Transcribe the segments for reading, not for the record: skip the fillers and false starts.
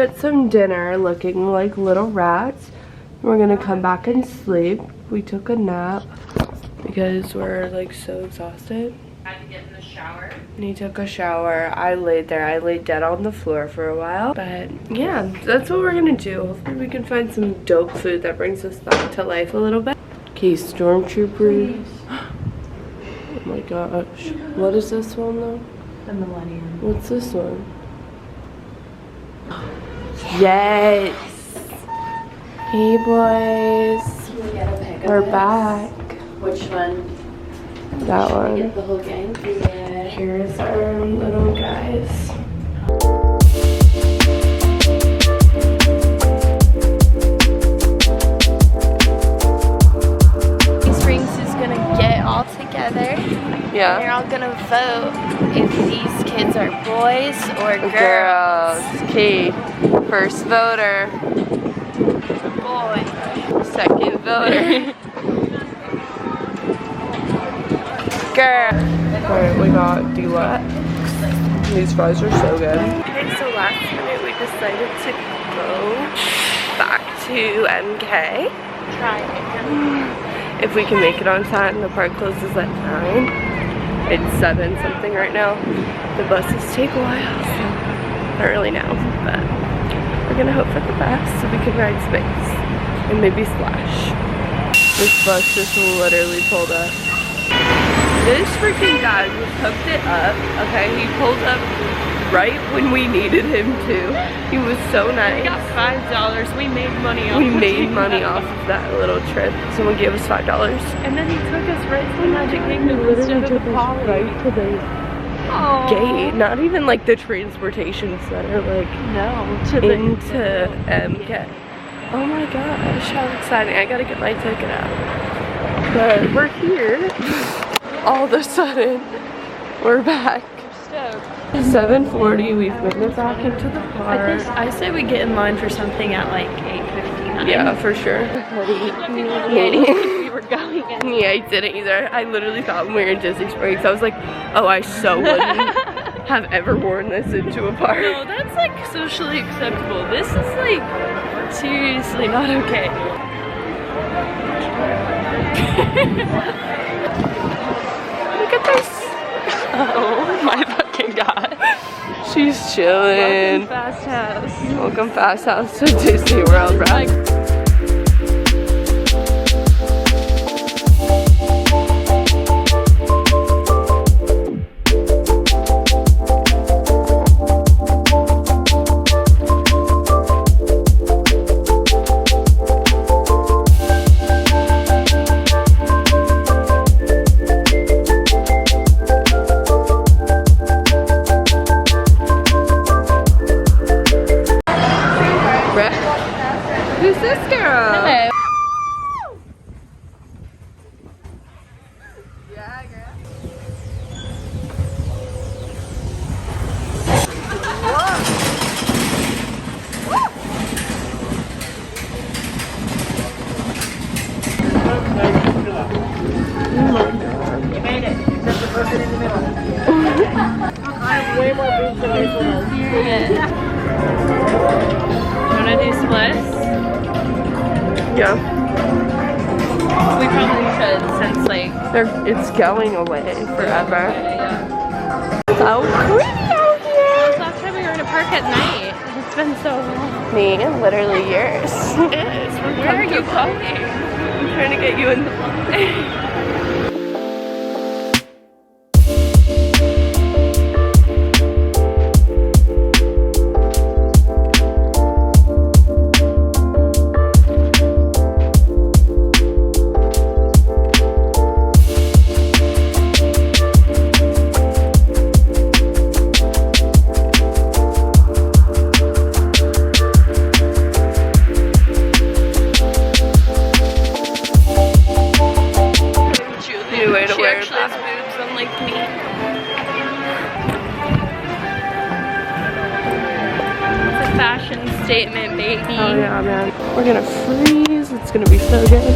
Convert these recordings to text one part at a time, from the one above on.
get some dinner looking like little rats. We're gonna come back and sleep. We took a nap because we're like so exhausted. Had to get in the shower. And he took a shower. I laid there. I laid dead on the floor for a while. But yeah, that's what we're gonna do. Hopefully we can find some dope food that brings us back to life a little bit. Okay, stormtroopers. Oh my gosh. What is this one though? The Millennium. What's this one? Yes! Hey boys. We're back. Which one? That Should we one. get the whole gang? Yeah. Here's our little guys. These rings is gonna get all together. Yeah. They're all gonna vote if these kids are boys or girls. Girls. Okay. First voter. Boy. Second voter. Girl. Alright, we got deluxe. These fries are so good. Okay, so last minute we decided to go back to MK. Try it. If we can make it on time. The park closes at 9. It's 7 something right now. The buses take a while, so I don't really know. But we're gonna hope for the best so we can ride Space. And maybe Splash. This bus just literally pulled up. This freaking guy just hooked it up, okay? He pulled up right when we needed him to. He was so nice. We got $5. We made money off. We made money off of that little trip. Someone gave us $5. And then he took us right to the Magic Kingdom instead of the Poly. Right to the gate. Not even like the transportation center, like No, to the into MK. Oh my gosh, how exciting. I gotta get my ticket out. But we're here. All of a sudden, we're back. 7:40, we've made it back into the park. I say we get in line for something at like 8:59. Yeah, for sure. We were going in. Yeah, I didn't either. I literally thought when we were in Disney Springs, I was like, oh, I so wouldn't have ever worn this into a park. No, that's like socially acceptable. This is like seriously not okay. Look at this. Oh my fucking god. She's chilling. Welcome Fast House. Welcome Fast House to Disney World, right? Who's this girl? Hello. Yeah, girl. You made it. Except the person in the middle. I have way more boobs than this one. Wanna do splits? Yeah. We probably should since like It's going away forever. yeah. So pretty out here. Last time we were in a park at night. It's been so long. Me, literally yours. It is. Where are you going? I'm trying to get you in the way to She wear actually has that. boobs unlike me. It's a fashion statement, baby. Oh yeah, man. We're gonna freeze. It's gonna be so good.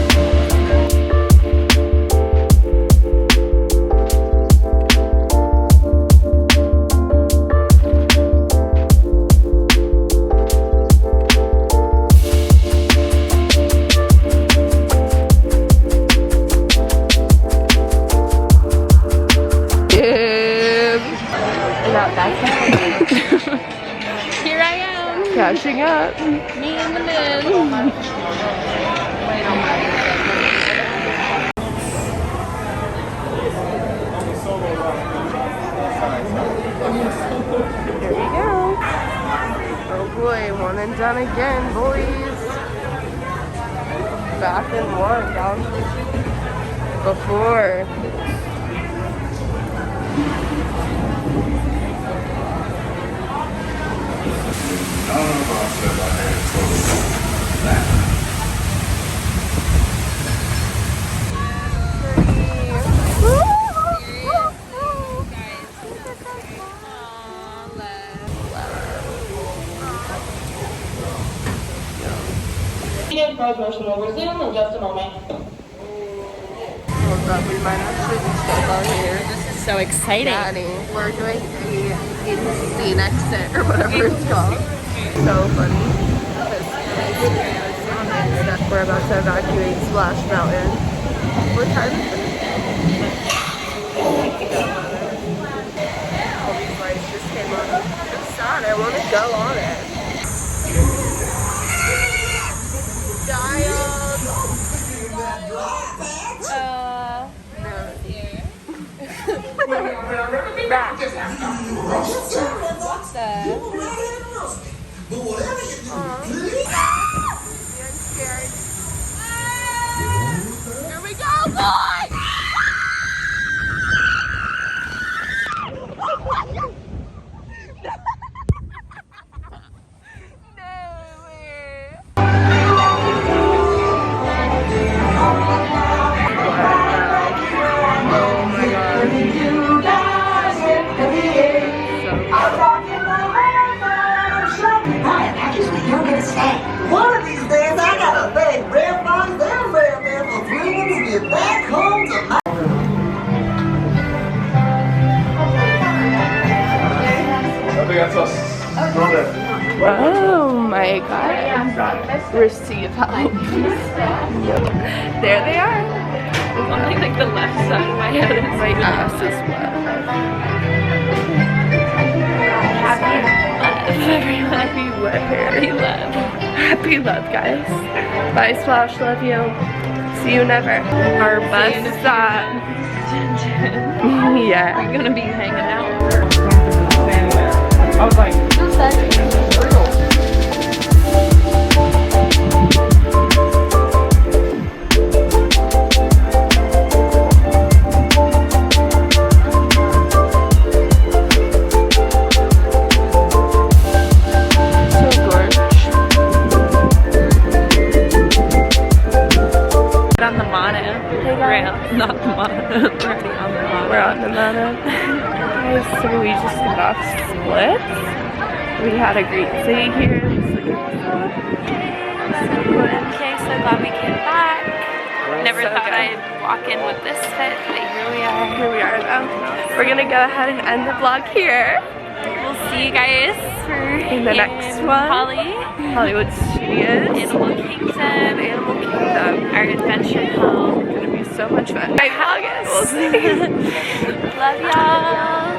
catching up. Me and the men. Here we go. Oh boy, one and done again, boys. Back in one, down before. We'll resume in just a moment. Hold up, we might actually be stuck on here. This is so exciting. Danny, we're doing a insane exit or whatever it's called. So funny. We're about to evacuate Splash Mountain. What time is it? All these lights just came on. I'm sad, I want to go on it. Here we go, boys! One of these days, I got a big red box down there for freedom to get back home to my. I think that's us. Oh my god. Receive help. There they are. Only like the left side of my head is My ass is wet. Happy wet hair. Happy love. Happy love, guys. Bye, Splash. Love you. See you never. Our bus stop. Yeah. We're gonna be hanging out. I was like, who's that? Not the mono. We're already on the mono. We're on the mono. Guys, so we just got off Splits. We had a great stay here. Okay, so glad we came back. Never So thought good. I'd walk in with this fit, but here we are. Here we are though. We're gonna go ahead and end the vlog here. We'll see you guys In the next one. Hollywood Studios. Animal Kingdom. Animal Kingdom. Our adventure home. It's gonna be so much fun. By August. We'll see. Love y'all.